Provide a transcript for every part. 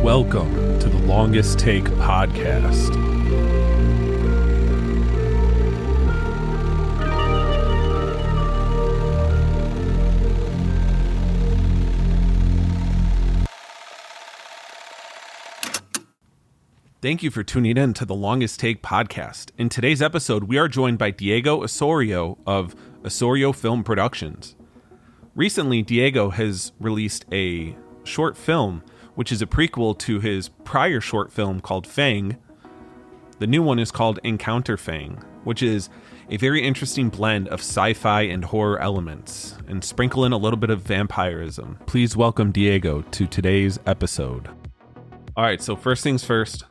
Welcome to the Longest Take podcast. Thank you for tuning in to the Longest Take podcast. In today's episode, we are joined by Diego Osorio of Osorio Film Productions. Recently, Diego has released a short film, which is a prequel to his prior short film called Fang. The new one is called Encounter Fang, which is a very interesting blend of sci-fi and horror elements, and sprinkle in a little bit of vampirism. Please welcome Diego to today's episode. All right, so first things first,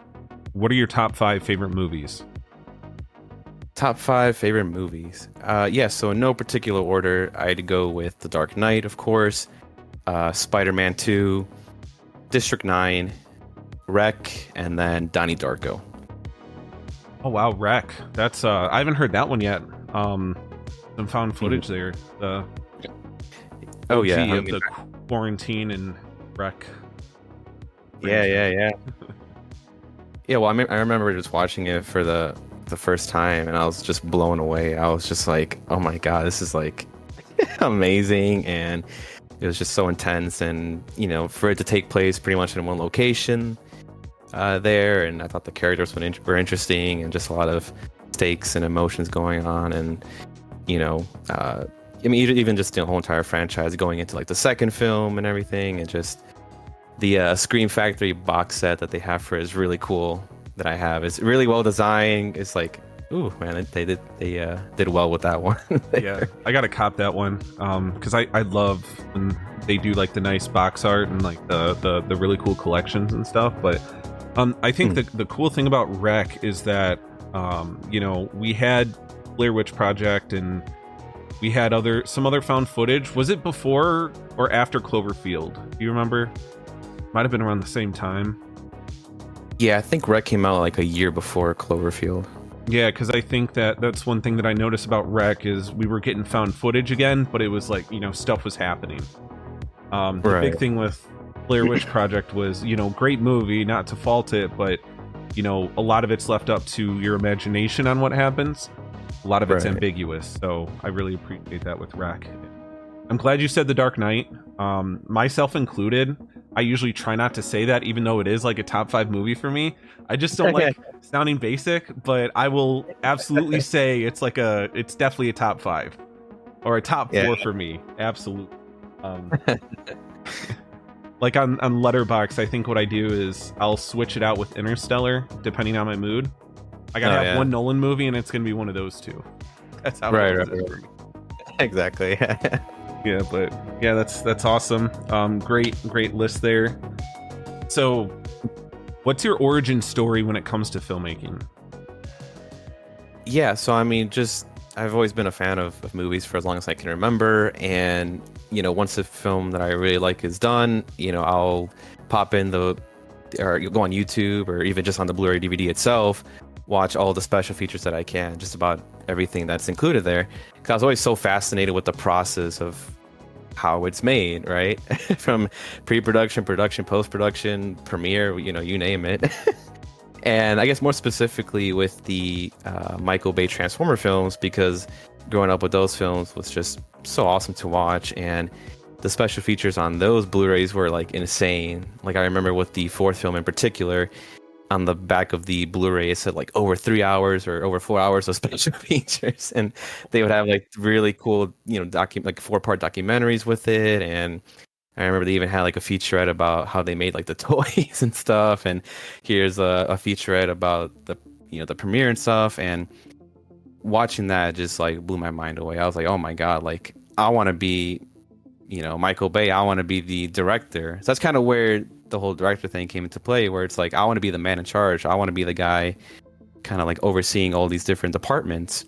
what are your top 5 favorite movies? Top 5 favorite movies. So in no particular order, I'd go with The Dark Knight, of course, Spider-Man 2, District 9, Wreck, and then Donnie Darko. Oh wow, Wreck. That's I haven't heard that one yet. Some found footage there. The the quarantine and Wreck. Yeah. Yeah, well, I remember just watching it for the first time, and I was just blown away. I was just like, oh my god, this is like amazing, and it was just so intense, and for it to take place pretty much in one location there, and I thought the characters were interesting, and just a lot of stakes and emotions going on, and even just the whole entire franchise going into like the second film and everything, and just the Scream Factory box set that they have for it is really cool. That I have, it's really well designed. It's like, ooh man, they did well with that one. Yeah, I gotta cop that one because I love when they do like the nice box art and like the really cool collections and stuff. But I think the cool thing about Wreck is that we had Blair Witch Project and we had some other found footage. Was it before or after Cloverfield? Do you remember? Might have been around the same time. Yeah, I think Wreck came out like a year before Cloverfield. Yeah, because I think that's one thing that I noticed about Wreck is we were getting found footage again, but it was like, stuff was happening. The big thing with Blair Witch Project was, great movie, not to fault it, but, a lot of it's left up to your imagination on what happens. A lot of it's ambiguous, so I really appreciate that with Wreck. I'm glad you said The Dark Knight. Myself included, I usually try not to say that, even though it is like a top 5 movie for me. I just don't like sounding basic, but I will absolutely say it's definitely a top 5 or a top 4 for me. Absolutely. Like on Letterboxd, I think what I do is I'll switch it out with Interstellar depending on my mood. I gotta have one Nolan movie, and it's gonna be one of those two. That's how it is for me. Exactly. Yeah, but yeah, that's awesome. Great list there. So, what's your origin story when it comes to filmmaking? Yeah, so I've always been a fan of movies for as long as I can remember, and once a film that I really like is done, I'll pop in or go on YouTube or even just on the Blu-ray DVD itself, watch all the special features that I can, just about everything that's included there, because I was always so fascinated with the process of how it's made, right? From pre-production, production, post-production, premiere, you name it. And I guess more specifically with the Michael Bay Transformer films, because growing up with those films was just so awesome to watch, and the special features on those Blu-rays were like insane. Like I remember with the 4th film in particular, on the back of the Blu-ray it said like over 3 hours or over 4 hours of special features, and they would have like really cool like 4-part documentaries with it. And I remember they even had like a featurette about how they made like the toys and stuff, and here's a featurette about the the premiere and stuff. And watching that just like blew my mind away. I was like, oh my god, like I want to be Michael Bay. I want to be the director. So that's kind of where the whole director thing came into play, where it's like I want to be the man in charge. I want to be the guy kind of like overseeing all these different departments.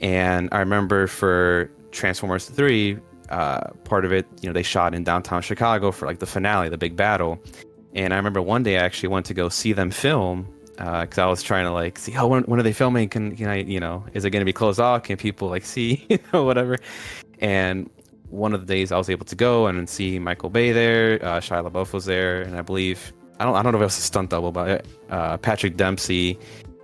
And I remember for Transformers 3, part of it, they shot in downtown Chicago for like the finale, the big battle. And I remember one day I actually went to go see them film, because I was trying to like see, when are they filming? Can I, is it going to be closed off? Can people like see, whatever? And one of the days I was able to go and see Michael Bay there, Shia LaBeouf was there, and I believe I don't know if it was a stunt double, but Patrick Dempsey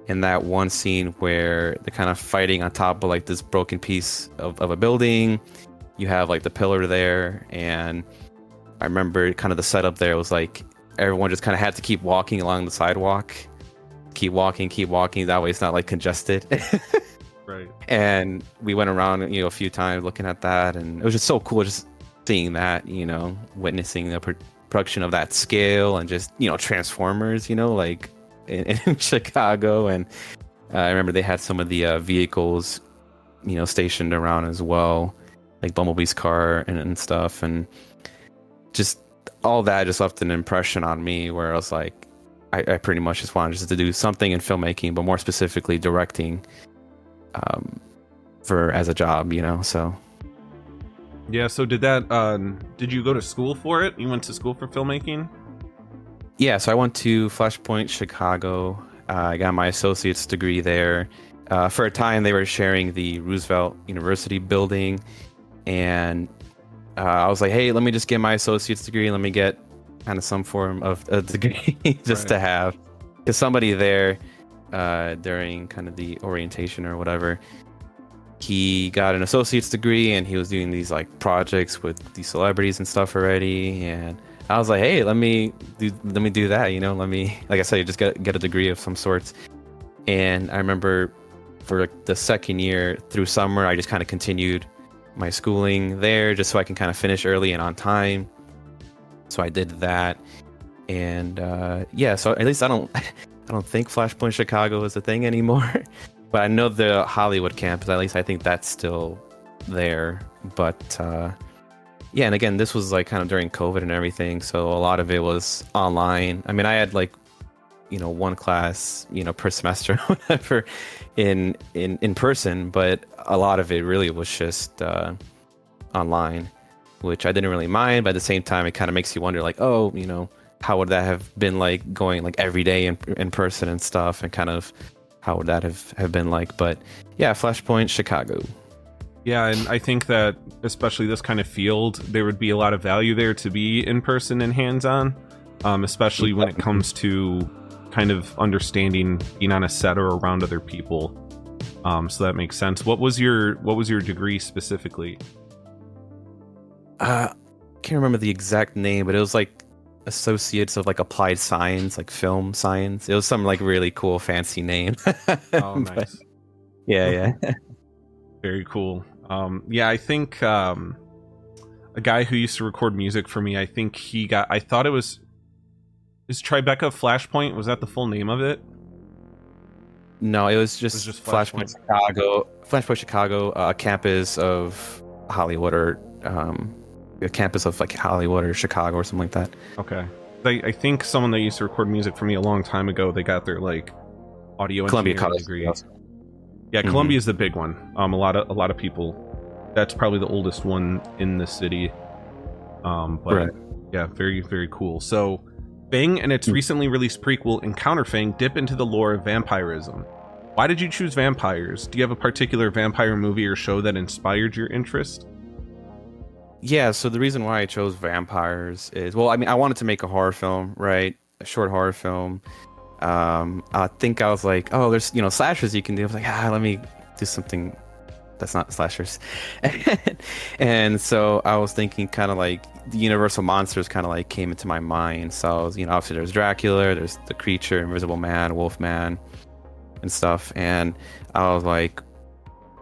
in that one scene where they're kind of fighting on top of like this broken piece of a building. You have like the pillar there, and I remember kind of the setup there was like everyone just kind of had to keep walking along the sidewalk, keep walking. That way it's not like congested. Right. And we went around, a few times looking at that, and it was just so cool just seeing that, witnessing the production of that scale, and just, Transformers, like in Chicago. And I remember they had some of the vehicles, stationed around as well, like Bumblebee's car and stuff. And just all that just left an impression on me where I was like, I pretty much just wanted just to do something in filmmaking, but more specifically directing, as a job, so. Yeah, so did you go to school for it? You went to school for filmmaking? Yeah, so I went to Flashpoint, Chicago. I got my associate's degree there. For a time, they were sharing the Roosevelt University building, and I was like, hey, let me just get my associate's degree. Let me get kind of some form of a degree just to have. Because somebody there, during kind of the orientation or whatever, he got an associate's degree, and he was doing these like projects with these celebrities and stuff already. And I was like, hey, let me do that, let me, like I said, just get a degree of some sorts. And I remember for like the second year through summer, I just kind of continued my schooling there just so I can kind of finish early and on time. So I did that. And so at least I don't think Flashpoint Chicago is a thing anymore. But I know the Hollywood campus, at least I think that's still there. But and again, this was like kind of during COVID and everything, so a lot of it was online. I mean, I had like, one class, per semester, whatever, in person, but a lot of it really was just online, which I didn't really mind. But at the same time, it kind of makes you wonder, like, oh, how would that have been like going like every day in person and stuff, and kind of how would that have been like? But yeah, Flashpoint Chicago. Yeah, and I think that especially this kind of field, there would be a lot of value there to be in person and hands-on, especially when it comes to kind of understanding being on a set or around other people. So that makes sense. What was your degree specifically? Can't remember the exact name, but it was like Associates of like Applied Science, like Film Science. It was some like really cool fancy name. Oh, nice. But, yeah. Very cool. I think a guy who used to record music for me, I think I thought it was, is Tribeca Flashpoint, was that the full name of it? No, it was just Flashpoint Chicago. Flashpoint Chicago, a campus of Hollywood, or a campus of like Hollywood or Chicago or something like that. Okay. I think someone that used to record music for me a long time ago, they got their like audio engineering degree. Yeah, Columbia is the big one. A lot of people. That's probably the oldest one in the city. But yeah, very, very cool. So Fang and its recently released prequel Encounter Fang dip into the lore of vampirism. Why did you choose vampires? Do you have a particular vampire movie or show that inspired your interest? Yeah, so the reason why I chose vampires is, well, I mean, I wanted to make a horror film, right? A short horror film. I think I was like, oh, there's, slashers you can do. I was like, let me do something that's not slashers. And so I was thinking kind of like the Universal monsters kind of like came into my mind. So I was, obviously there's Dracula, there's the Creature, Invisible Man, Wolfman, and stuff. And I was like,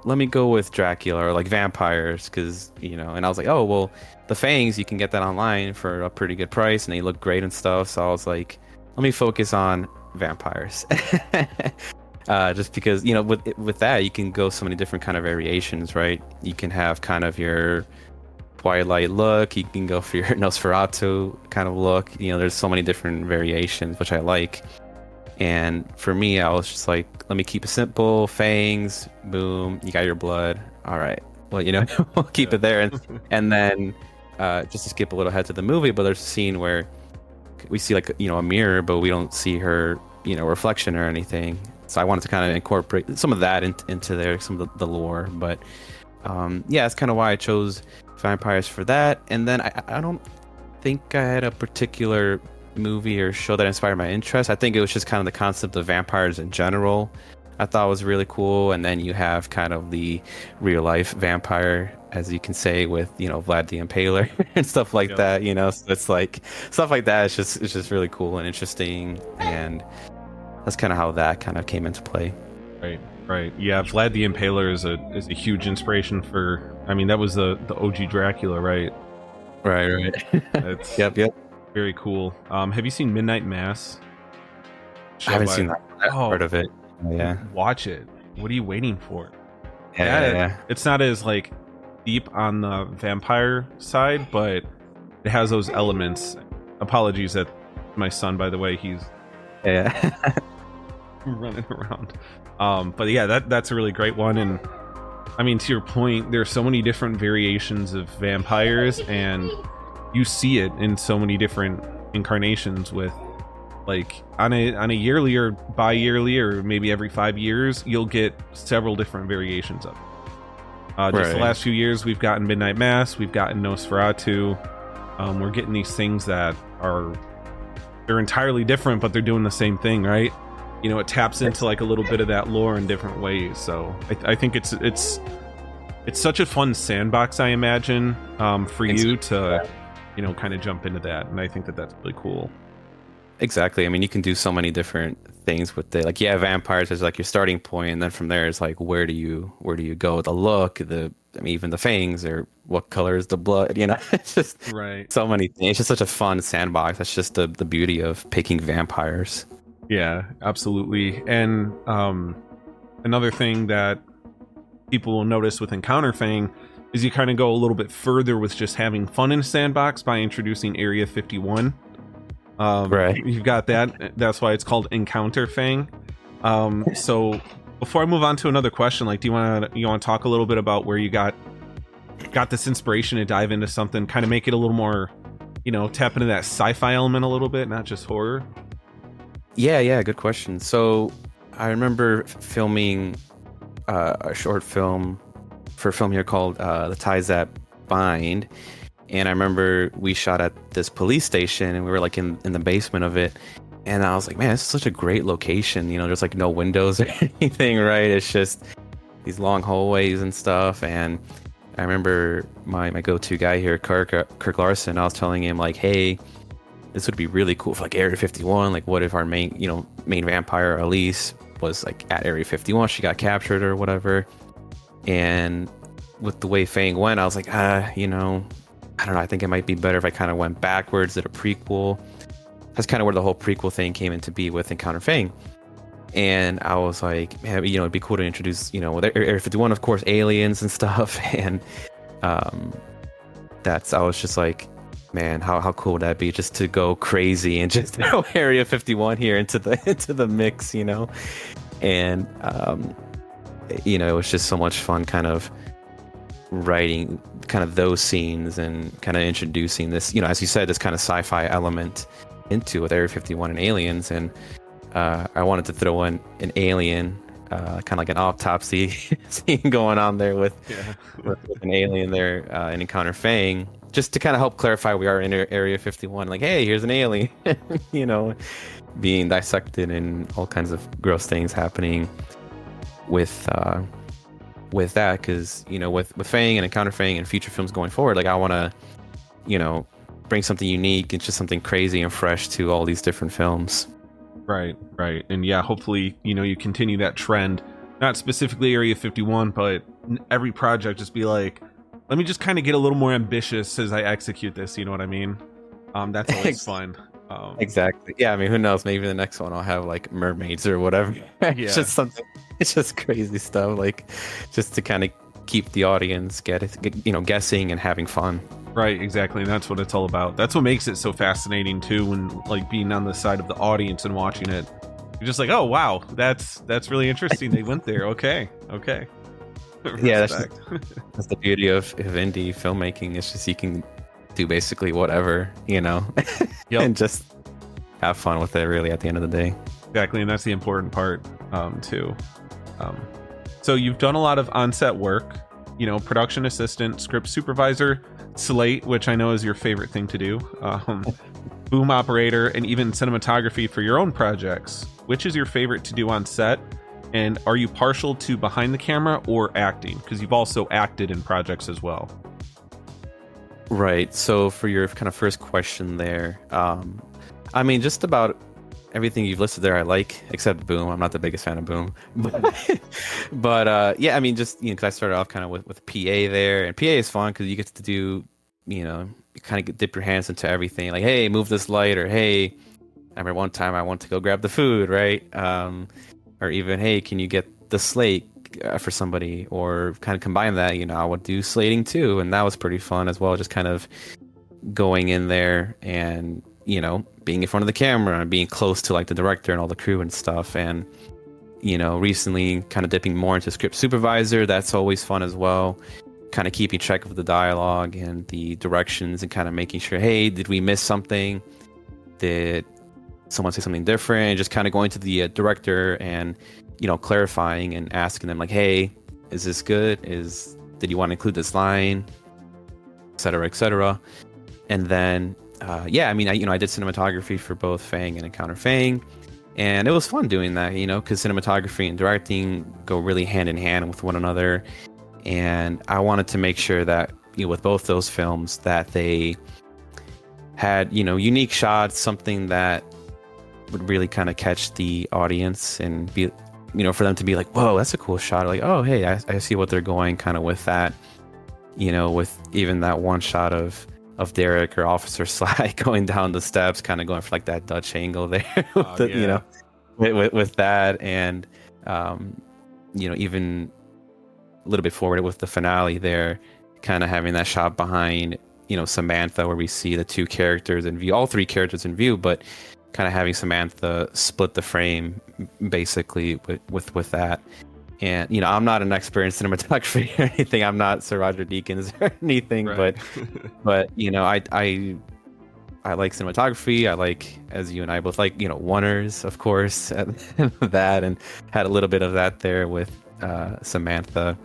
let me go with Dracula, or like vampires, because, and I was like, oh, well, the Fangs, you can get that online for a pretty good price, and they look great and stuff. So I was like, let me focus on vampires. Just because, with that, you can go so many different kind of variations, right? You can have kind of your Twilight look, you can go for your Nosferatu kind of look. There's so many different variations, which I like. And for me, I was just like, let me keep it simple. Fangs, boom, you got your blood. All right. Well, we'll keep it there. And then just to skip a little ahead to the movie, but there's a scene where we see like, a mirror, but we don't see her, reflection or anything. So I wanted to kind of incorporate some of that into there, some of the lore. But that's kind of why I chose vampires for that. And then I don't think I had a particular movie or show that inspired my interest. I think it was just kind of the concept of vampires in general. I thought was really cool, and then you have kind of the real life vampire, as you can say, with Vlad the Impaler and stuff like that. So it's like stuff like that. It's just really cool and interesting, and that's kind of how that kind of came into play. Right. Yeah, Vlad the Impaler is a huge inspiration for. I mean, that was the OG Dracula, right? Right. It's yep. Very cool. Have you seen Midnight Mass? I haven't seen that part of it. Yeah. Watch it. What are you waiting for? Yeah. It's not as like deep on the vampire side, but it has those elements. Apologies that my son, by the way, he's running around. But yeah, that's a really great one. And I mean, to your point, there's so many different variations of vampires, and you see it in so many different incarnations with, like, on a yearly or bi-yearly or maybe every 5 years, you'll get several different variations of it. Just the last few years, we've gotten Midnight Mass, we've gotten Nosferatu. We're getting these things that they're entirely different, but they're doing the same thing, right? It taps into like a little bit of that lore in different ways. So I think it's such a fun sandbox, I imagine, for you to kind of jump into that, and I think that's really cool. Exactly. I mean, you can do so many different things with it. Like, vampires is like your starting point, and then from there it's like, where do you go? The look, even the fangs, or what color is the blood? It's just so many things. It's just such a fun sandbox. That's just the beauty of picking vampires. Yeah, absolutely. And another thing that people will notice with Encounter Fang is you kind of go a little bit further with just having fun in a sandbox by introducing Area 51. You've got that. That's why it's called Encounter Fang. So before I move on to another question, like, do you want to talk a little bit about where you got this inspiration to dive into something, kind of make it a little more, tap into that sci-fi element a little bit, not just horror? Yeah, good question. So I remember filming a short film for a film here called The Ties That Bind. And I remember we shot at this police station, and we were like in the basement of it. And I was like, man, this is such a great location. There's like no windows or anything, right? It's just these long hallways and stuff. And I remember my go-to guy here, Kirk Larson, I was telling him like, hey, this would be really cool for like Area 51. Like, what if our main vampire, Elise, was like at Area 51? She got captured or whatever. And with the way Fang went, I was like, I don't know. I think it might be better if I kind of went backwards, did a prequel. That's kind of where the whole prequel thing came into be with Encounter Fang. And I was like, man, it'd be cool to introduce, with Area 51, of course, aliens and stuff. And I was just like, man, how cool would that be, just to go crazy and just throw Area 51 here into the mix, And it was just so much fun kind of writing kind of those scenes and kind of introducing this, as you said, this kind of sci-fi element into with Area 51 and aliens. And I wanted to throw in an alien, kind of like an autopsy scene going on there with an alien there in Encounter Fang, just to kind of help clarify we are in Area 51. Like, hey, here's an alien, being dissected and all kinds of gross things happening with that, because with Fang and Encounter Fang and future films going forward, like, I want to bring something unique and just something crazy and fresh to all these different films. Right. And yeah, hopefully you continue that trend, not specifically Area 51, but every project just be like, let me just kind of get a little more ambitious as I execute this, you know what I mean? That's always fun. Exactly. Yeah, I mean, who knows, maybe the next one I'll have like mermaids or whatever. It's just something, it's just crazy stuff, like, just to kind of keep the audience guessing and having fun. Right, exactly. And that's what it's all about. That's what makes it so fascinating too, when like being on the side of the audience and watching it, you're just like, oh wow, that's really interesting. They went there. Okay. Yeah, that's the beauty of indie filmmaking. It's just you can do basically whatever, and just have fun with it, really, at the end of the day. Exactly, and that's the important part too. So you've done a lot of on-set work, production assistant, script supervisor, slate, which I know is your favorite thing to do. boom operator, and even cinematography for your own projects. Which is your favorite to do on set? And are you partial to behind the camera or acting? Because you've also acted in projects as well. Right. So for your kind of first question there, I mean, just about everything you've listed there I like, except Boom. I'm not the biggest fan of Boom. But yeah, I mean, just, because I started off kind of with PA there, and PA is fun because you get to do, you kind of dip your hands into everything. Like, hey, move this light, or hey, I remember one time I went to go grab the food, right? Or even, hey, can you get the slate for somebody, or kind of combine that. I would do slating too, and that was pretty fun as well. Just kind of going in there and being in front of the camera and being close to like the director and all the crew and stuff. And recently kind of dipping more into script supervisor. That's always fun as well. Kind of keeping track of the dialogue and the directions and kind of making sure, hey, did we miss something? Did someone say something different? Just kind of going to the director and clarifying and asking them like, hey, is this good? Did you want to include this line, etc., etc. And then yeah, I mean, I did cinematography for both Fang and Encounter Fang, and it was fun doing that, because cinematography and directing go really hand in hand with one another. And I wanted to make sure that with both those films that they had unique shots, something that would really kind of catch the audience and be for them to be like, whoa, that's a cool shot. Like, oh, hey, I see what they're going kind of with that. With even that one shot of Derek or Officer Sly going down the steps, kind of going for like that Dutch angle there, with that, and even a little bit forward with the finale there, kind of having that shot behind Samantha, where we see the two characters in view, all three characters in view, but kind of having Samantha split the frame basically with that. And I'm not an expert in cinematography or anything. I'm not Sir Roger Deakins or anything, right. but I like cinematography. I like, as you and I both like, oneers, of course, that, and had a little bit of that there with Samantha,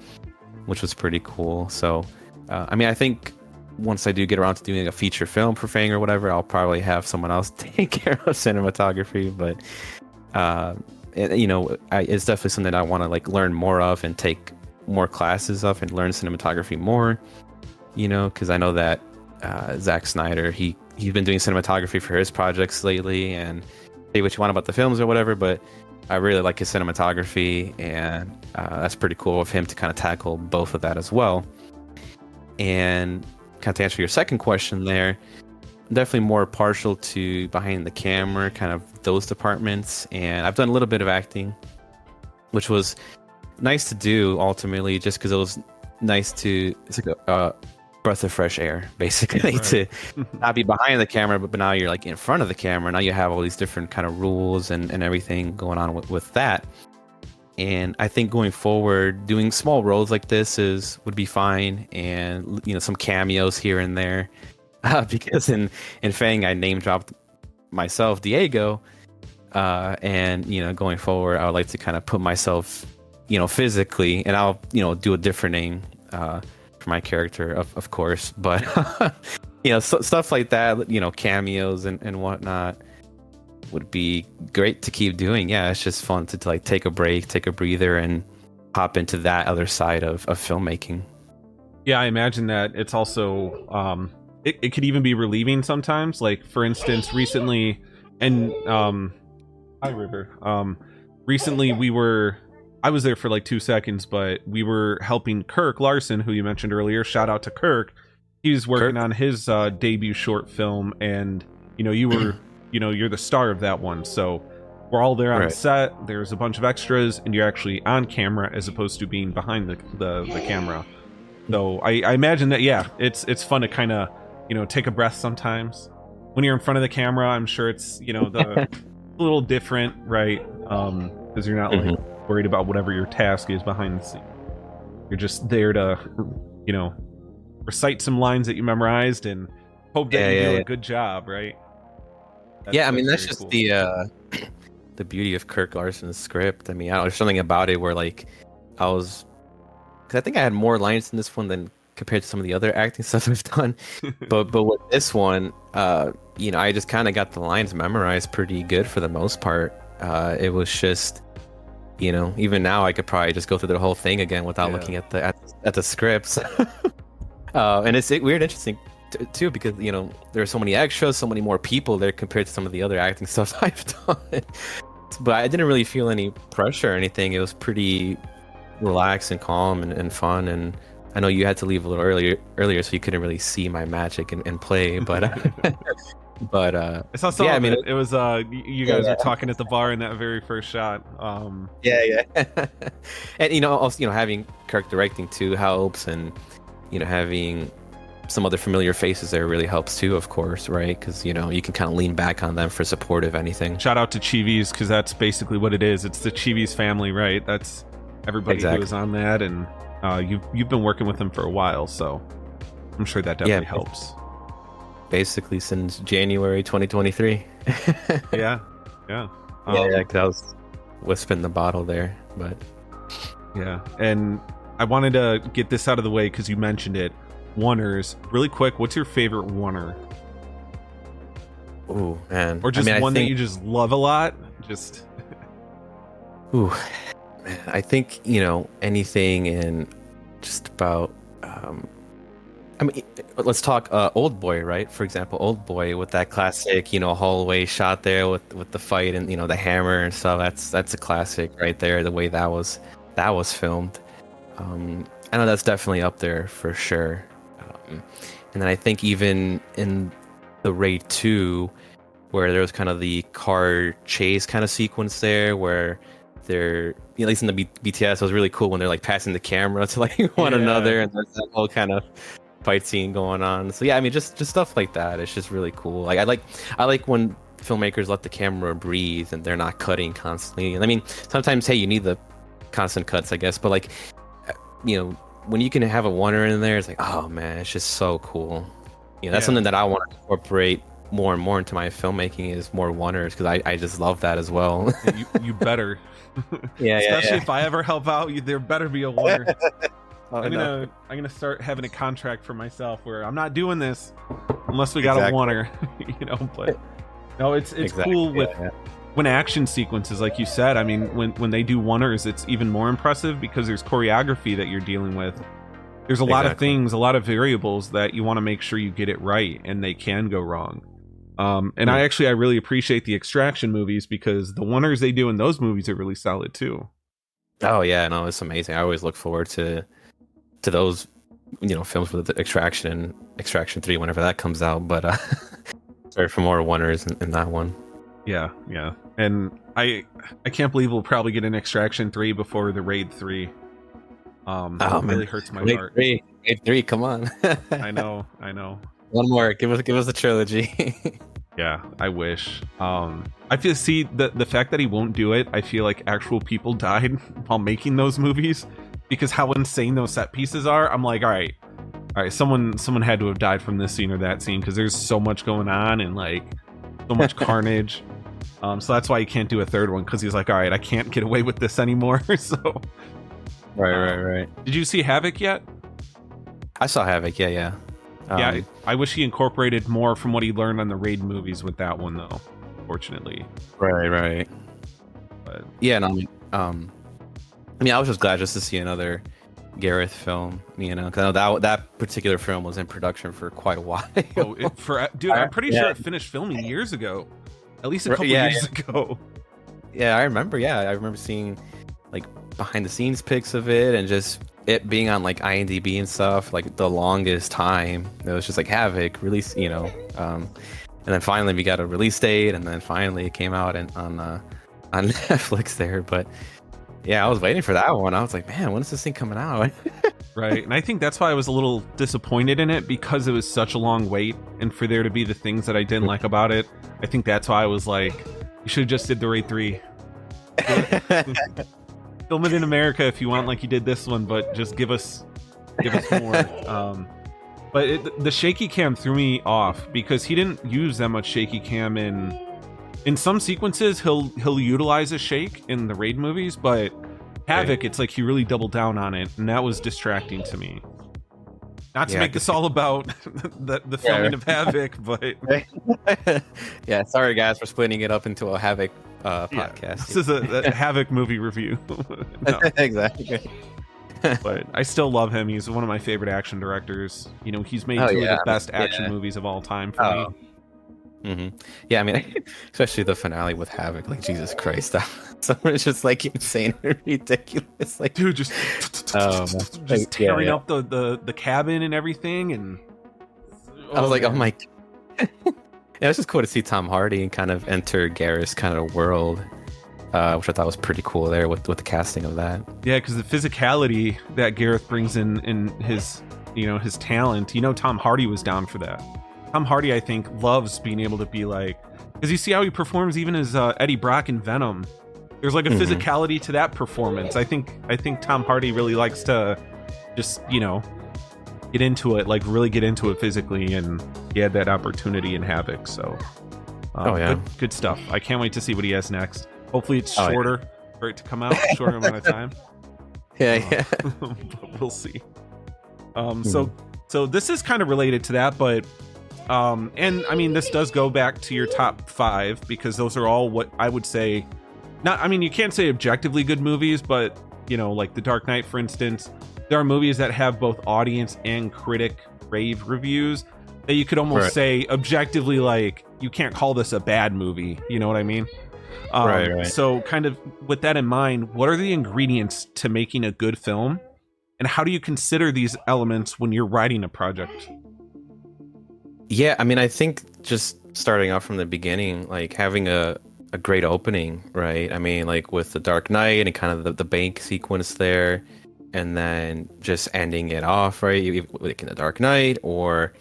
which was pretty cool. So I mean, I think once I do get around to doing a feature film for Fang or whatever, I'll probably have someone else take care of cinematography. But it's definitely something I want to like learn more of and take more classes of and learn cinematography more. Because I know that Zack Snyder, he's been doing cinematography for his projects lately, and say what you want about the films or whatever, but I really like his cinematography, and that's pretty cool of him to kind of tackle both of that as well. And kind of to answer your second question there, I'm definitely more partial to behind the camera, kind of those departments. And I've done a little bit of acting, which was nice to do ultimately, just because it was nice to, it's like a breath of fresh air, basically, right. To not be behind the camera, but now you're like in front of the camera. Now you have all these different kind of rules and everything going on with that. And I think going forward, doing small roles like this would be fine, and some cameos here and there, because in Fang I name dropped myself, Diego, and going forward I would like to kind of put myself physically, and I'll do a different name for my character, of course, but stuff like that, cameos and whatnot would be great to keep doing. Yeah, it's just fun to like take a break, take a breather, and hop into that other side of filmmaking. Yeah, I imagine that it's also it could even be relieving sometimes. Like, for instance, recently, and hi River, recently I was there for like 2 seconds, but we were helping Kirk Larson, who you mentioned earlier. Shout out to Kirk. He's working on his debut short film, and you were you're the star of that one. So we're all there on the set. There's a bunch of extras, and you're actually on camera as opposed to being behind the camera. So I imagine that, yeah, it's fun to kind of take a breath sometimes when you're in front of the camera. I'm sure it's a little different, right? Because you're not like worried about whatever your task is behind the scene. You're just there to recite some lines that you memorized and hope that you do a good job, right? I mean, that's just cool. The beauty of Kirk Larson's script. I mean, there's something about it where like because I think I had more lines in this one than compared to some of the other acting stuff I've done. But with this one, you know, I just kind of got the lines memorized pretty good for the most part. It was just, you know, even now I could probably just go through the whole thing again without looking at the scripts. And it's weird, interesting too, because you know there are so many extras, so many more people there compared to some of the other acting stuff I've done. But I didn't really feel any pressure or anything. It was pretty relaxed and calm and fun. And I know you had to leave a little earlier, so you couldn't really see my magic and play. But I saw some of it. It was you guys were talking at the bar in that very first shot. Yeah. And you know, also, you know, having character directing too helps, and you know, having some other familiar faces there really helps too, of course, right? Because you know, you can kind of lean back on them for support, if anything. Shout out to Chivis, because that's basically what it is. It's the Chivis family, right? That's everybody who is on that, and you've been working with them for a while, so I'm sure that definitely helps. Basically since January 2023. Yeah. Yeah, because I was whispering the bottle there, but yeah. And I wanted to get this out of the way because you mentioned it. Oneers, really quick. What's your favorite oneer? Ooh, man. Or just one that you just love a lot? Just. Ooh, man. I think, you know, anything in just about. I mean, let's talk Old Boy, right? For example, Old Boy with that classic, you know, hallway shot there with the fight and you know the hammer and stuff. That's a classic right there. The way that was filmed. I know that's definitely up there for sure. And then I think even in the Raid 2, where there was kind of the car chase kind of sequence there, where they're, at least in the BTS, it was really cool when they're like passing the camera to like one another, and there's that whole kind of fight scene going on. So yeah, I mean, just stuff like that. It's just really cool. Like I like when filmmakers let the camera breathe and they're not cutting constantly. And I mean, sometimes hey, you need the constant cuts, I guess, but like, you know, when you can have a oneer in there, it's like, oh man, it's just so cool. You know, that's something that I want to incorporate more and more into my filmmaking, is more oneers, because I just love that as well. you better. Especially if I ever help out, there better be a oneer. I'm gonna start having a contract for myself where I'm not doing this unless we got a oneer. You know, but no, it's cool with when action sequences, like you said. I mean, when they do oneers, it's even more impressive because there's choreography that you're dealing with. There's a lot of things, a lot of variables that you want to make sure you get it right, and they can go wrong. And I really appreciate the Extraction movies, because the oneers they do in those movies are really solid too. Oh yeah, no, it's amazing. I always look forward to those, you know, films with the Extraction and Extraction 3 whenever that comes out. But sorry for more oneers in that one. Yeah. And I can't believe we'll probably get an Extraction 3 before the Raid 3. It really hurts my heart. Raid 3, come on. I know. One more. Give us a trilogy. Yeah, I wish. I feel the fact that he won't do it, I feel like actual people died while making those movies, because how insane those set pieces are. I'm like, all right, someone had to have died from this scene or that scene, because there's so much going on and like so much carnage. So that's why he can't do a third one, because he's like, all right, I can't get away with this anymore. So right. Did you see Havoc yet? I saw Havoc. Yeah. I wish he incorporated more from what he learned on the Raid movies with that one, though. Fortunately. Right. But yeah, no, I mean, I was just glad just to see another Gareth film, you know, because I know that particular film was in production for quite a while. Dude, I'm pretty sure it finished filming years ago, at least a couple years ago. Yeah, I remember seeing like behind the scenes pics of it, and just it being on like IMDb and stuff, like the longest time. It was just like Havoc release, you know, and then finally we got a release date, and then finally it came out on Netflix there. But yeah, I was waiting for that one. I was like, man, when is this thing coming out? Right, and I think that's why I was a little disappointed in it, because it was such a long wait, and for there to be the things that I didn't like about it, I think that's why I was like, you should have just did the Raid 3. Film it in America if you want, like you did this one, but just give us more. But the shaky cam threw me off, because he didn't use that much shaky cam in some sequences. He'll utilize a shake in the Raid movies, but Havoc, it's like he really doubled down on it, and that was distracting to me. Not to make this all about the filming of Havoc, but yeah, sorry guys for splitting it up into a Havoc podcast. This is a Havoc movie review. Exactly. But I still love him. He's one of my favorite action directors. You know, he's made two of the best action movies of all time for me. Mm-hmm. Yeah, I mean, especially the finale with Havoc. Like, Jesus Christ, someone's just like insane and ridiculous. Like, dude, just tearing up the cabin and everything. And I was like, oh my. Yeah, it was just cool to see Tom Hardy and kind of enter Gareth's kind of world, which I thought was pretty cool there with the casting of that. Yeah, because the physicality that Gareth brings in his, you know, his talent. You know, Tom Hardy was down for that. Tom Hardy, I think, loves being able to be like, because you see how he performs even as Eddie Brock in Venom. There's like a physicality to that performance. I think Tom Hardy really likes to just, you know, get into it, like really get into it physically, and he had that opportunity in Havoc. So, good stuff. I can't wait to see what he has next. Hopefully, it's shorter for it to come out, shorter amount of time. Yeah. But we'll see. So this is kind of related to that, but. And I mean, this does go back to your top 5 because those are all what I would say. I mean, you can't say objectively good movies, but you know, like The Dark Knight, for instance, there are movies that have both audience and critic rave reviews that you could almost say objectively, like, you can't call this a bad movie. You know what I mean? Right. So kind of with that in mind, what are the ingredients to making a good film? And how do you consider these elements when you're writing a project? Yeah, I mean, I think just starting off from the beginning, like having a great opening, right? I mean, like with The Dark Knight and kind of the bank sequence there, and then just ending it off, right? Like in The Dark Knight, or,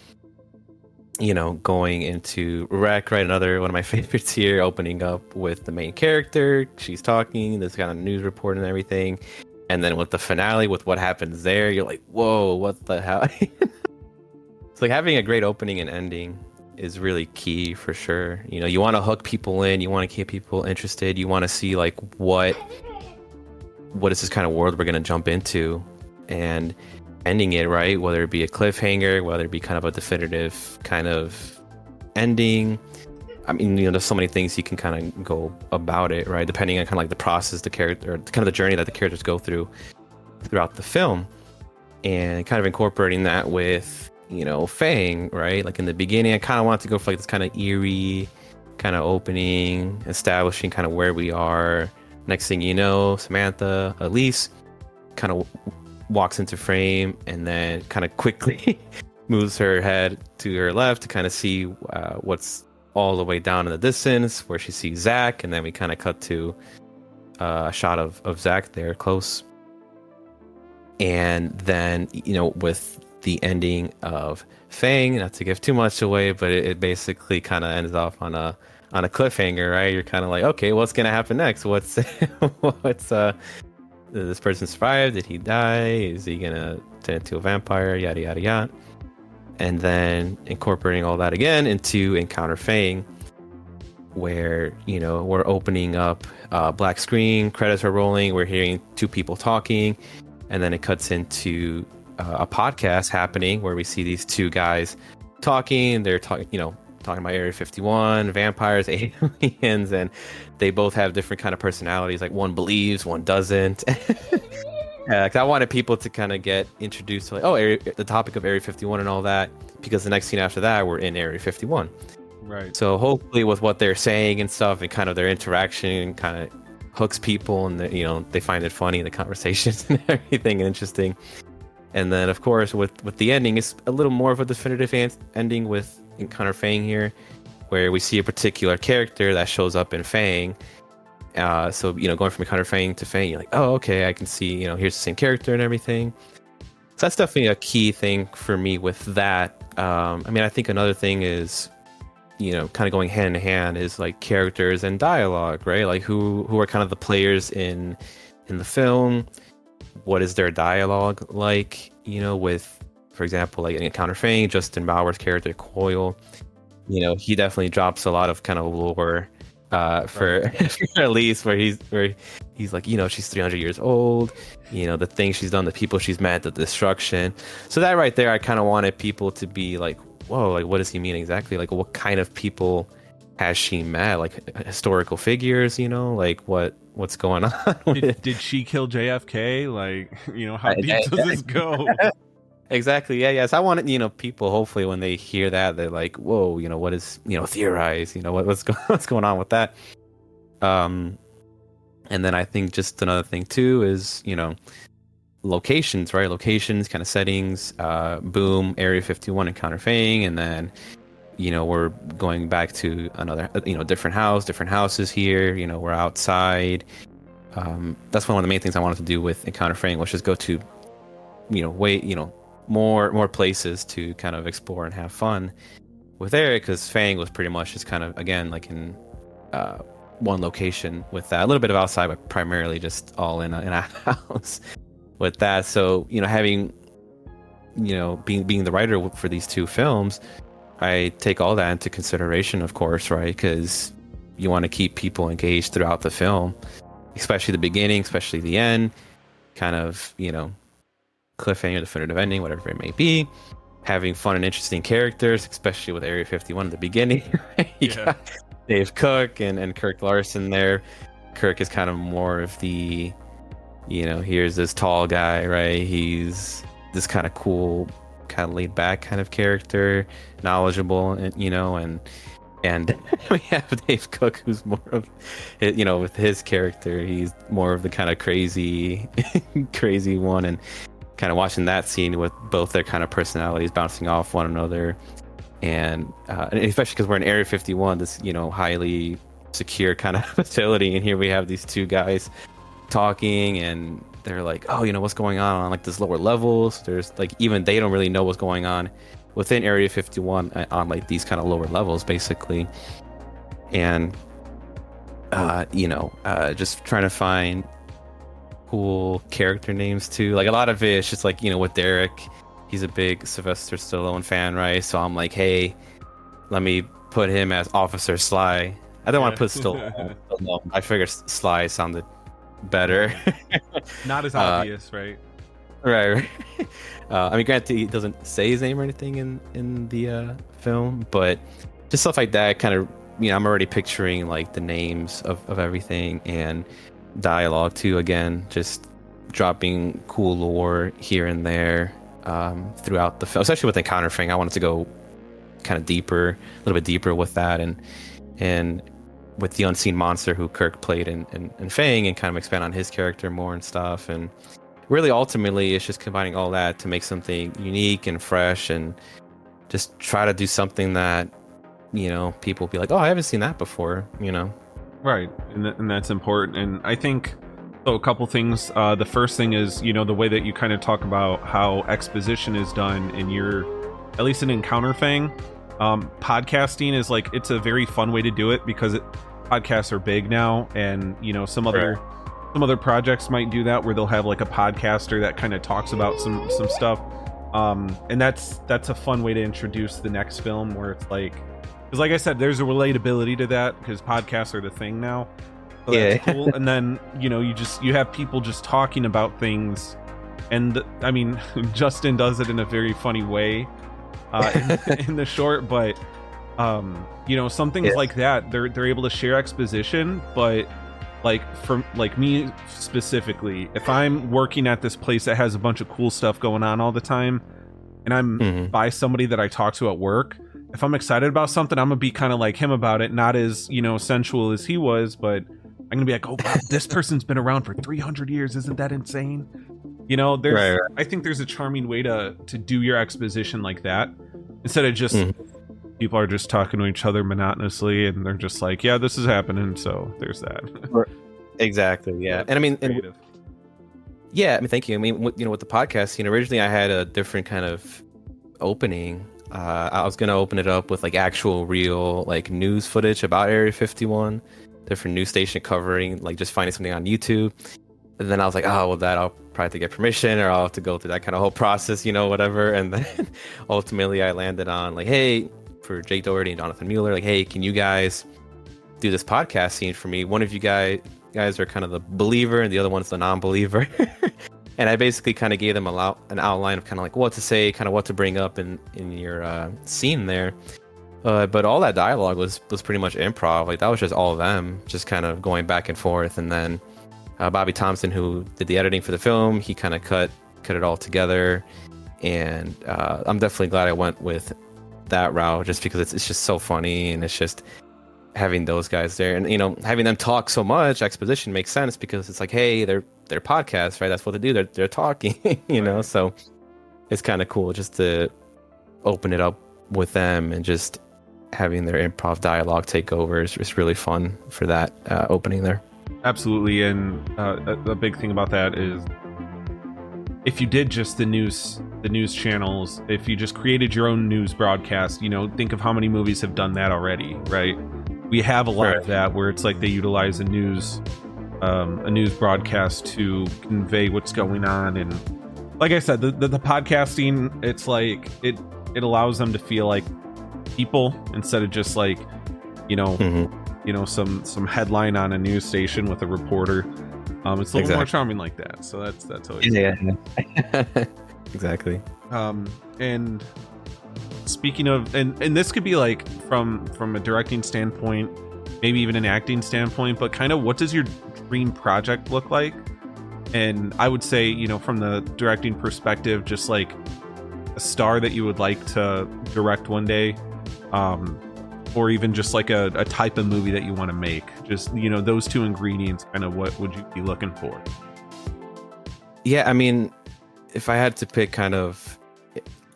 you know, going into Wreck, right? Another one of my favorites here, opening up with the main character. She's talking, this kind of news report and everything. And then with the finale, with what happens there, you're like, whoa, what the hell? It's like having a great opening and ending is really key for sure. You know, you want to hook people in, you want to keep people interested, you want to see like what is this kind of world we're going to jump into, and ending it right, whether it be a cliffhanger, whether it be kind of a definitive kind of ending. I mean, you know, there's so many things you can kind of go about it, right? Depending on kind of like the process the character, or kind of the journey that the characters go through throughout the film, and kind of incorporating that with, you know, Fang, right? Like in the beginning, I kind of wanted to go for like this kind of eerie kind of opening, establishing kind of where we are. Next thing you know, Samantha, Elise, kind of walks into frame and then kind of quickly moves her head to her left to kind of see what's all the way down in the distance, where she sees Zach, and then we kind of cut to a shot of Zach there close. And then, you know, with the ending of Fang, not to give too much away, but it basically kind of ends off on a cliffhanger, right? You're kind of like, okay, what's gonna happen next? What's did this person survive? Did he die? Is he gonna turn into a vampire? Yada yada yada. And then incorporating all that again into Encounter Fang, where, you know, we're opening up black screen, credits are rolling, we're hearing two people talking, and then it cuts into a podcast happening where we see these two guys talking. They're talking about Area 51, vampires, aliens, and they both have different kind of personalities. Like one believes, one doesn't. Yeah, 'cause I wanted people to kind of get introduced to like, the topic of Area 51 and all that, because the next scene after that, we're in Area 51. Right. So hopefully with what they're saying and stuff, and kind of their interaction kind of hooks people, and you know, they find it funny, the conversations and everything interesting. And then, of course, with the ending, it's a little more of a definitive ending with Encounter Fang here, where we see a particular character that shows up in Fang. So, you know, going from Encounter Fang to Fang, you're like, oh, okay, I can see, you know, here's the same character and everything. So that's definitely a key thing for me with that. I mean, I think another thing is, you know, kind of going hand in hand is like characters and dialogue, right? Like who are kind of the players in the film. What is their dialogue like, you know, with, for example, like in Encounter Fang, Justin Bauer's character, Coyle, you know, he definitely drops a lot of kind of lore for at least where he's like, she's 300 years old, the things she's done, the people she's met, the destruction. So that right there, I kind of wanted people to be like, whoa, like what does he mean exactly? Like what kind of people has she met? Like historical figures, like what's going on? Did she kill JFK? Like, how deep does this go? Exactly. Yeah. Yes. I wanted, people hopefully when they hear that, they're like, whoa, what is, theorize, what's going on with that? And then I think just another thing too is, locations, right? Locations, kind of settings, boom, Area 51 Encounter Fang, and then, we're going back to another, different houses here, we're outside. That's one of the main things I wanted to do with Encounter Fang, was just go to, more places to kind of explore and have fun with Eric, because Fang was pretty much just kind of, again, like in one location with that, a little bit of outside, but primarily just all in a house with that. So having being the writer for these two films, I take all that into consideration, of course, right? Because you want to keep people engaged throughout the film, especially the beginning, especially the end, kind of cliffhanger, definitive ending, whatever it may be. Having fun and interesting characters, especially with Area 51 at the beginning. You got Dave Cook and Kirk Larson there. Kirk is kind of more of the, here's this tall guy, right? He's this kind of cool, kind of laid back kind of character, knowledgeable, and and we have Dave Cook, who's more of, with his character, he's more of the kind of crazy one, and kind of watching that scene with both their kind of personalities bouncing off one another, and especially because we're in Area 51, this highly secure kind of facility, and here we have these two guys talking, and they're like, oh, what's going on like this lower levels. There's like, even they don't really know what's going on within Area 51 on like these kind of lower levels, basically. And just trying to find cool character names too. Like a lot of it is just like, with Derek, he's a big Sylvester Stallone fan, right? So I'm like, hey, let me put him as Officer Sly. I don't want to put Stallone. I figured Sly sounded better. Not as obvious, right? Right. I mean, granted, he doesn't say his name or anything in the film, but just stuff like that kind of, I'm already picturing like the names of everything, and dialogue too, again, just dropping cool lore here and there throughout the film, especially with Encounter Fang. I wanted to go kind of deeper, a little bit deeper with that, and with the unseen monster who Kirk played in Fang, and kind of expand on his character more and stuff. And really, ultimately, it's just combining all that to make something unique and fresh, and just try to do something that, people will be like, oh, I haven't seen that before, Right, and that's important. And I think, so a couple things. The first thing is, the way that you kind of talk about how exposition is done in at least in Encounter Fang. Podcasting is like, it's a very fun way to do it, because podcasts are big now, and some other projects might do that, where they'll have like a podcaster that kind of talks about some stuff. And that's a fun way to introduce the next film, where it's like, because like I said, there's a relatability to that, because podcasts are the thing now. So that's cool. And then you have people just talking about things, and I mean, Justin does it in a very funny way in the short, but some things like that, they're able to share exposition. But like, for like me specifically, if I'm working at this place that has a bunch of cool stuff going on all the time, and I'm by somebody that I talk to at work, if I'm excited about something, I'm gonna be kind of like him about it, not as sensual as he was, but I'm gonna be like, oh wow, this person's been around for 300 years, isn't that insane? There's I think there's a charming way to do your exposition like that, instead of just people are just talking to each other monotonously, and they're just like, yeah, this is happening, so there's that. Exactly. Yeah. And I mean, yeah, I mean, thank you. I mean, with the podcast, originally I had a different kind of opening. I was gonna open it up with like actual real like news footage about Area 51, different news station covering, like just finding something on YouTube. And then I was like, oh, well, that I'll probably have to get permission, or I'll have to go through that kind of whole process, whatever. And then ultimately I landed on like, hey, for Jake Doherty and Jonathan Mueller, like, hey, can you guys do this podcast scene for me. One of you guys are kind of the believer, and the other one's the non-believer. And I basically kind of gave them an outline of kind of like what to say, kind of what to bring up in your scene there. But all that dialogue was pretty much improv. Like that was just all of them, just kind of going back and forth. And then Bobby Thompson, who did the editing for the film, he kind of cut it all together. And I'm definitely glad I went with that route, just because it's just so funny, and it's just having those guys there, and having them talk so much. Exposition makes sense because it's like, hey, they're podcasts, right? That's what they do. They're talking, know. So it's kind of cool just to open it up with them, and just having their improv dialogue take over is just really fun for that opening there. Absolutely. And a big thing about that is, if you did just the news channels, if you just created your own news broadcast, think of how many movies have done that already, right? We have a lot of that where it's like they utilize a news broadcast to convey what's going on. And like I said, the podcasting, it's like it allows them to feel like people instead of just like some headline on a news station with a reporter. It's a little more charming like that. So that's always exactly. And speaking of, and this could be like from a directing standpoint, maybe even an acting standpoint, but kind of what does your dream project look like? And I would say, from the directing perspective, just like a star that you would like to direct one day, or even just like a type of movie that you want to make. Just, those two ingredients, kind of what would you be looking for? Yeah, I mean, if I had to pick kind of,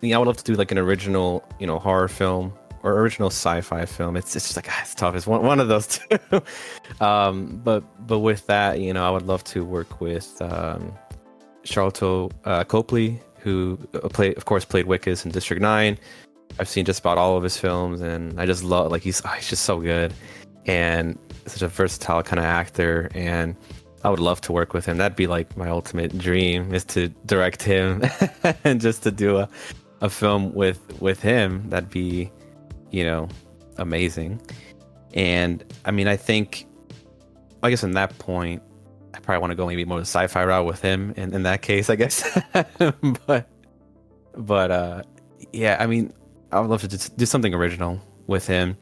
I would love to do like an original, horror film or original sci-fi film. It's just like, it's tough. It's one of those two. But with that, I would love to work with Charlton Copley, who played Wickes in District 9. I've seen just about all of his films, and I just love, like, he's just so good and such a versatile kind of actor, and I would love to work with him. That'd be like my ultimate dream, is to direct him and just to do a film with him. That'd be, amazing. And I mean, I guess in that point, I probably want to go maybe more the sci-fi route with him in that case, I guess. but yeah, I mean, I would love to just do something original with him.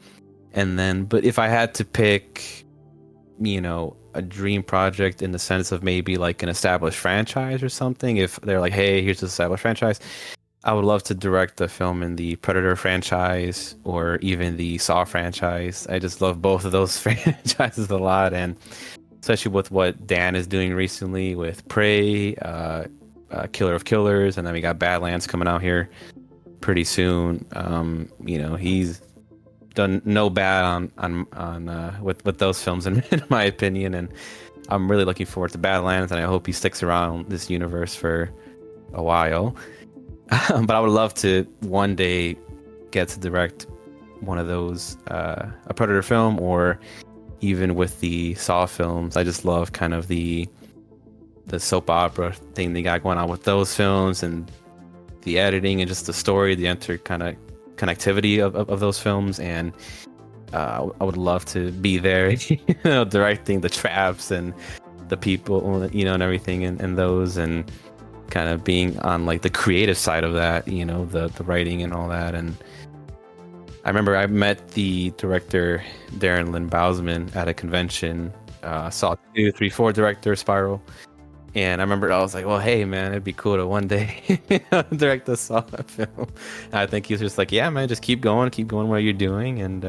And then, but if I had to pick, a dream project in the sense of maybe like an established franchise or something, if they're like, hey, here's this established franchise, I would love to direct a film in the Predator franchise or even the Saw franchise. I just love both of those franchises a lot, and especially with what Dan is doing recently with Prey, Killer of Killers, and then we got Badlands coming out here pretty soon. He's done no bad on with those films in my opinion, and I'm really looking forward to Badlands, and I hope he sticks around this universe for a while. But I would love to one day get to direct one of those, a Predator film, or even with the Saw films. I just love kind of the soap opera thing they got going on with those films, and the editing and just the story, the connectivity of those films. And I would love to be there, directing the traps and the people, and everything in those, and kind of being on like the creative side of that, the writing and all that. And I remember I met the director Darren Lynn Bousman at a convention, Saw 2, 3, 4 director, Spiral. And I remember I was like, well, hey man, it'd be cool to one day direct a Saw film. And I think he was just like, yeah man, just keep going what you're doing. And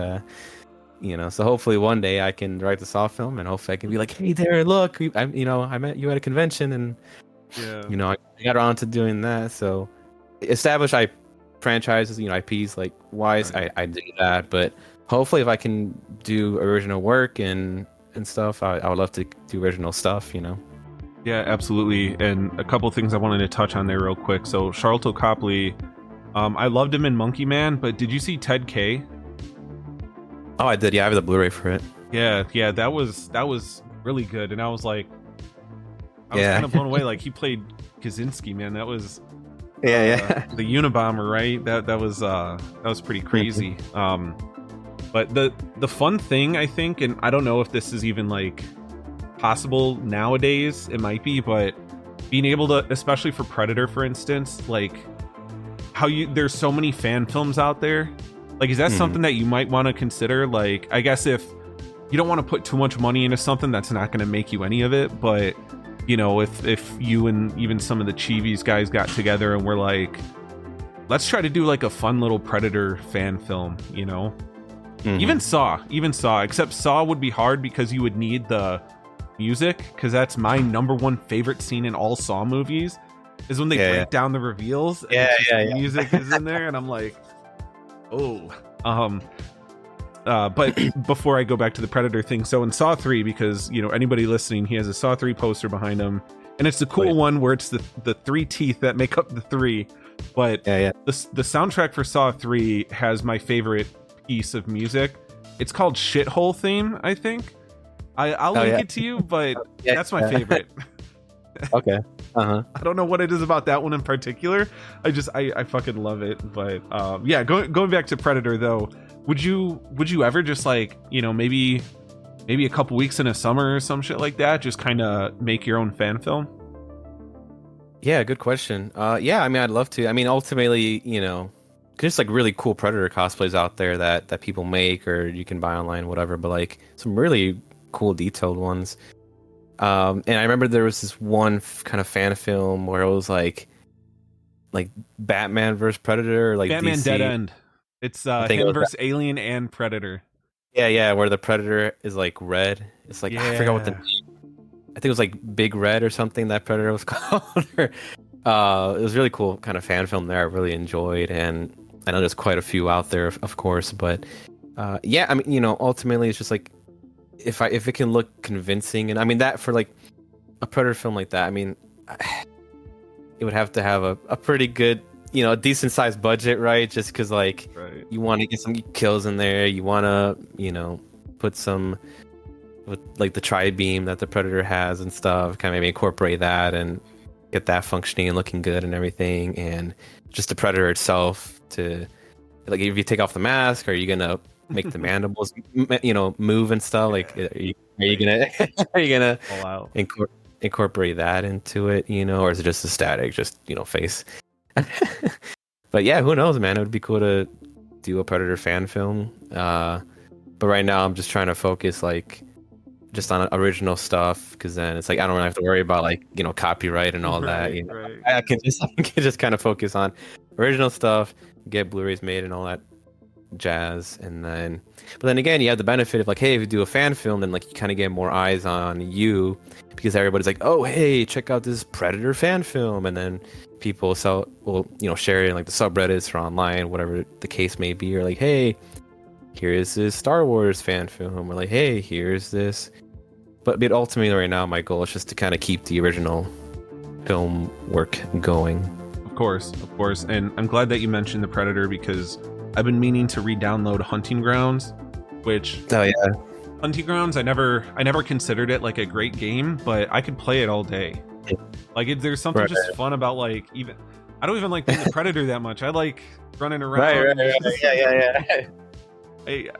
so hopefully one day I can direct a Saw film, and hopefully I can be like, hey Darren, look, I met you at a convention, and I got around to doing that. So established franchises, IPs like wise, right. I do that, but hopefully if I can do original work and stuff, I would love to do original stuff. Yeah, absolutely. And a couple things I wanted to touch on there real quick. So Charlton Copley, I loved him in Monkey Man, but did you see Ted K? Oh, I did. Yeah, I have the Blu-ray for it. Yeah, that was really good. And I was like, kind of blown away. Like, he played Kaczynski, man. That was the Unabomber, right? That was pretty crazy. But the fun thing, I think, and I don't know if this is even like possible nowadays, it might be, but being able to, especially for Predator, for instance, like how there's so many fan films out there. Like, is that something that you might want to consider? Like, I guess if you don't want to put too much money into something that's not going to make you any of it, but you know, if you and even some of the Chivis guys got together and were like, let's try to do like a fun little Predator fan film, you know? Even Saw, except Saw would be hard because you would need the music, because that's my number one favorite scene in all Saw movies, is when they break down the reveals and the music is in there, and I'm like, oh. But before I go back to the Predator thing, so in Saw 3, because, you know, anybody listening, he has a Saw 3 poster behind him, and it's the cool one where it's the three teeth that make up the three. But the soundtrack for Saw 3 has my favorite piece of music. It's called Shithole Theme, I think. I'll link it to you, but that's my favorite. Okay. I don't know what it is about that one in particular. I fucking love it. But going back to Predator though, would you ever just, like, you know, maybe a couple weeks in a summer or some shit like that, just kind of make your own fan film? Yeah, good question. Yeah, I mean, I'd love to. I mean, ultimately, you know, there's like really cool Predator cosplays out there that people make or you can buy online, whatever. But like some really cool detailed ones. And I remember there was this one kind of fan film where it was like Batman versus Predator, or like Batman DC. Dead End. It's him versus Alien and Predator. Yeah, where the Predator is like red. It's like I forgot what the I think it was like Big Red or something that Predator was called. It was really cool kind of fan film there. I really enjoyed, and I know there's quite a few out there, of course, but yeah, I mean, you know, ultimately it's just like if it can look convincing, and I mean that for like a Predator film like that, I mean, it would have to have a pretty good, you know, a decent sized budget, right? Just because like you want to get some kills in there, you want to, you know, put some with like the tri-beam that the Predator has and stuff, kind of maybe incorporate that and get that functioning and looking good and everything, and just the Predator itself to, like, if you take off the mask, are you gonna make the mandibles, you know, move and stuff? Like, are you gonna incorporate that into it, you know, or is it just a static, just, you know, face? But yeah, who knows, man? It would be cool to do a Predator fan film. But right now, I'm just trying to focus like just on original stuff, because then it's like I don't really have to worry about, like, you know, copyright and all that. You know? I can just kind of focus on original stuff, get Blu-rays made and all that jazz, and then but then again, you have the benefit of like, hey, if you do a fan film, then like you kind of get more eyes on you, because everybody's like, oh, hey, check out this Predator fan film, and then people will, you know, share it in like the subreddits or online, whatever the case may be, or like, hey, here's this Star Wars fan film, or like, hey, here's this. But ultimately right now my goal is just to kind of keep the original film work going. Of course, and I'm glad that you mentioned the Predator, because I've been meaning to re-download Hunting Grounds, which Hunting Grounds, I never considered it like a great game, but I could play it all day. Like, there's something just fun about, like, even I don't even like being the Predator that much. I like running around. Yeah.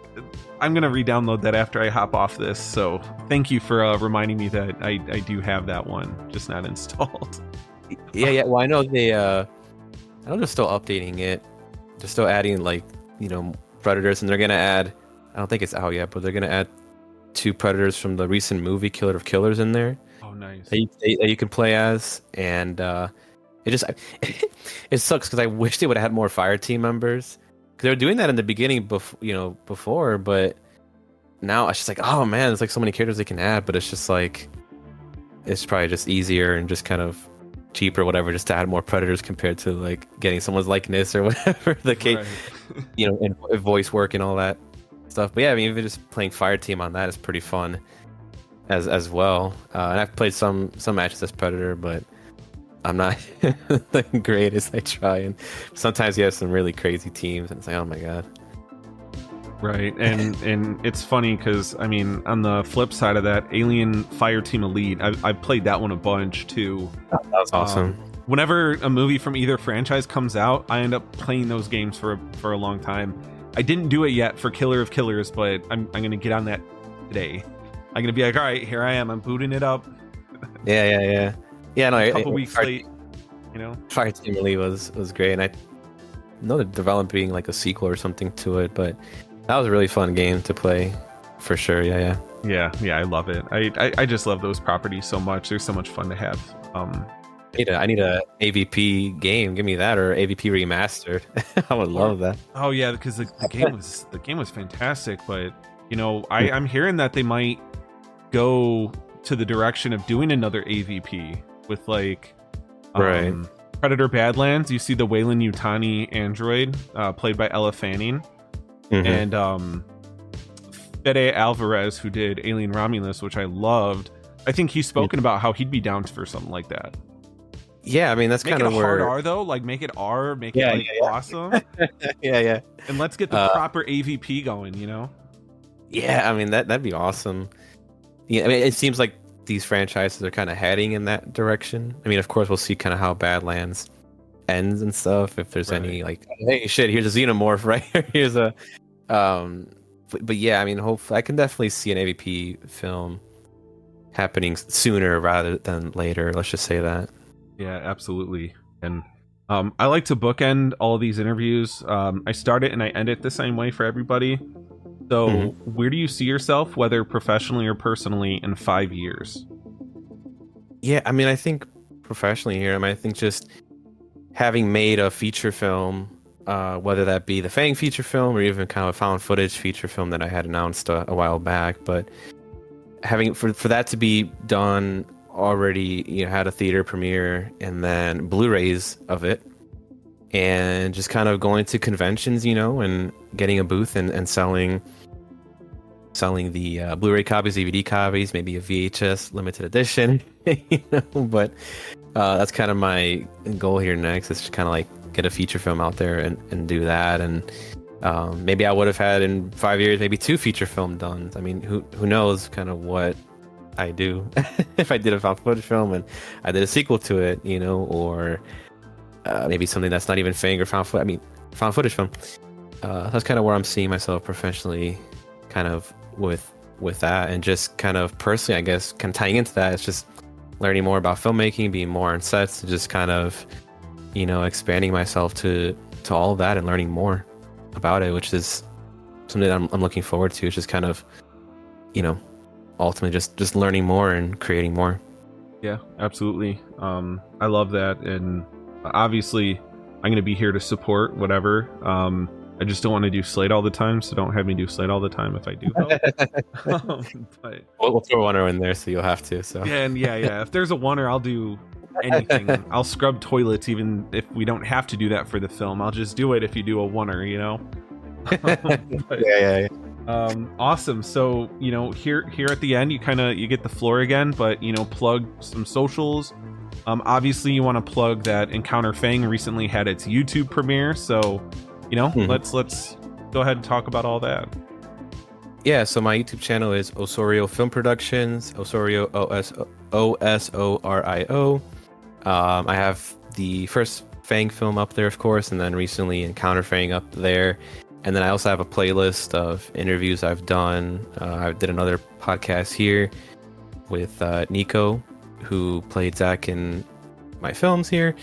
I'm gonna re-download that after I hop off this. So thank you for reminding me that I do have that one, just not installed. Yeah. Well, I know they're still updating it. They're still adding, like, you know, Predators, and they're gonna add. I don't think it's out yet, but they're gonna add 2 Predators from the recent movie Killer of Killers in there. Oh, nice. That you can play as, and it sucks because I wish they would have had more fire team members. Because they were doing that in the beginning, before, but now it's just like, oh man, there's like so many characters they can add, but it's just like, it's probably just easier and just kind of cheaper, whatever, just to add more Predators compared to like getting someone's likeness or whatever the case, you know, and voice work and all that stuff. But yeah, I mean, even just playing fire team on that is pretty fun as well. And I've played some matches as Predator, but I'm not the greatest. I try, and sometimes you have some really crazy teams, and it's like, oh my god. Right, and it's funny because, I mean, on the flip side of that, Alien Fireteam Elite, I've played that one a bunch too. That was awesome. Whenever a movie from either franchise comes out, I end up playing those games for a long time. I didn't do it yet for Killer of Killers, but I'm gonna get on that today. I'm gonna be like, all right, here I am. I'm booting it up. Yeah. No, a couple weeks late. You know, Fire Team Elite was great, and I know they're developing like a sequel or something to it, but that was a really fun game to play, for sure. Yeah. I love it. I just love those properties so much. They're so much fun to have. I need a AVP game. Give me that, or AVP remastered. I would love that. Oh yeah, because the game was fantastic. But you know, I'm hearing that they might go to the direction of doing another AVP with like Predator Badlands. You see the Wayland Yutani android played by Ella Fanning, and Fede Alvarez, who did Alien Romulus, which I loved. I think he's spoken about how he'd be down for something like that. Yeah, I mean that's kind of where hard R though, like make it R, make it awesome. yeah. And let's get the proper AVP going, you know? Yeah, I mean that'd be awesome. Yeah, I mean it seems like these franchises are kind of heading in that direction. I mean, of course, we'll see kind of how Badlands ends and stuff. If there's any like, hey, shit, here's a xenomorph, right? Here's a, but yeah, I mean, hopefully, I can definitely see an AVP film happening sooner rather than later. Let's just say that. Yeah, absolutely. And I like to bookend all of these interviews. I start it and I end it the same way for everybody. So where do you see yourself, whether professionally or personally, in 5 years? Yeah, I mean, I think professionally here, I mean, I think just having made a feature film, whether that be the Fang feature film or even kind of a found footage feature film that I had announced a while back, but having for that to be done already, you know, had a theater premiere and then Blu-rays of it, and just kind of going to conventions, you know, and getting a booth and selling the Blu-ray copies, DVD copies, maybe a VHS limited edition, you know. But that's kind of my goal here next, is to kind of like get a feature film out there and do that. And maybe I would have had in 5 years maybe 2 feature film done. I mean, who knows kind of what I do if I did a found footage film and I did a sequel to it, you know, or maybe something that's not even Fang or found footage film. That's kind of where I'm seeing myself professionally, kind of with that. And just kind of personally, I guess, kind of tying into that, it's just learning more about filmmaking, being more on sets, and just kind of, you know, expanding myself to all of that and learning more about it, which is something that I'm looking forward to. It's just kind of, you know, ultimately just learning more and creating more. Yeah, absolutely. I love that. And obviously I'm going to be here to support whatever. I just don't want to do Slate all the time, so don't have me do Slate all the time if I do help. But we'll throw a oneer in there, so you'll have to. So yeah. If there's a oneer, I'll do anything. I'll scrub toilets, even if we don't have to do that for the film. I'll just do it if you do a oneer, you know. Yeah. Awesome. So, you know, here at the end, you get the floor again, but, you know, plug some socials. Obviously you want to plug that Encounter Fang recently had its YouTube premiere, so, you know, let's go ahead and talk about all that. Yeah, so my YouTube channel is Osorio Film Productions, Osorio Osorio. I have the first Fang film up there, of course, and then recently Encounter Fang up there. And then I also have a playlist of interviews I've done. I did another podcast here with Nico, who played Zach in my films here.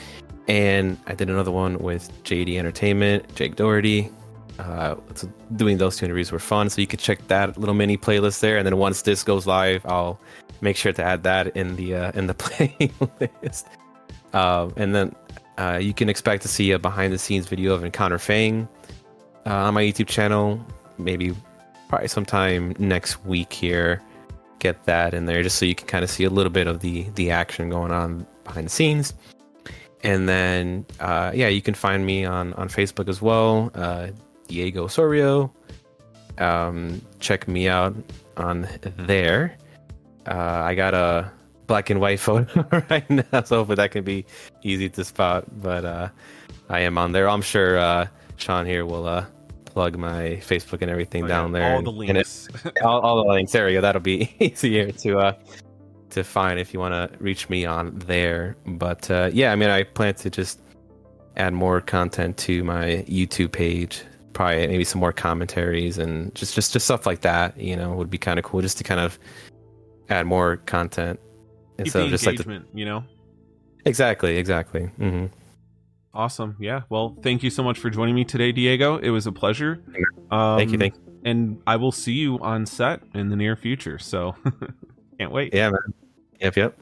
And I did another one with JD Entertainment, Jake Doherty. So doing those 2 interviews were fun. So you could check that little mini playlist there. And then once this goes live, I'll make sure to add that in the playlist. And then you can expect to see a behind the scenes video of Encounter Fang on my YouTube channel, probably sometime next week here. Get that in there just so you can kind of see a little bit of the action going on behind the scenes. And then you can find me on Facebook as well, Diego Osorio. Check me out on there. I got a black and white photo right now, so hopefully that can be easy to spot, but I am on there. I'm sure Sean here will plug my Facebook and everything down there. All the links. all the links. There we go. That'll be easier to find if you want to reach me on there. But I mean, I plan to just add more content to my YouTube page probably maybe some more commentaries and just stuff like that, you know, would be kind of cool just to kind of add more content instead of just engagement, like you know. Exactly. Awesome. Yeah. Well, thank you so much for joining me today, Diego. It was a pleasure. Thank you. And I will see you on set in the near future. So can't wait. Yeah, man. Yep.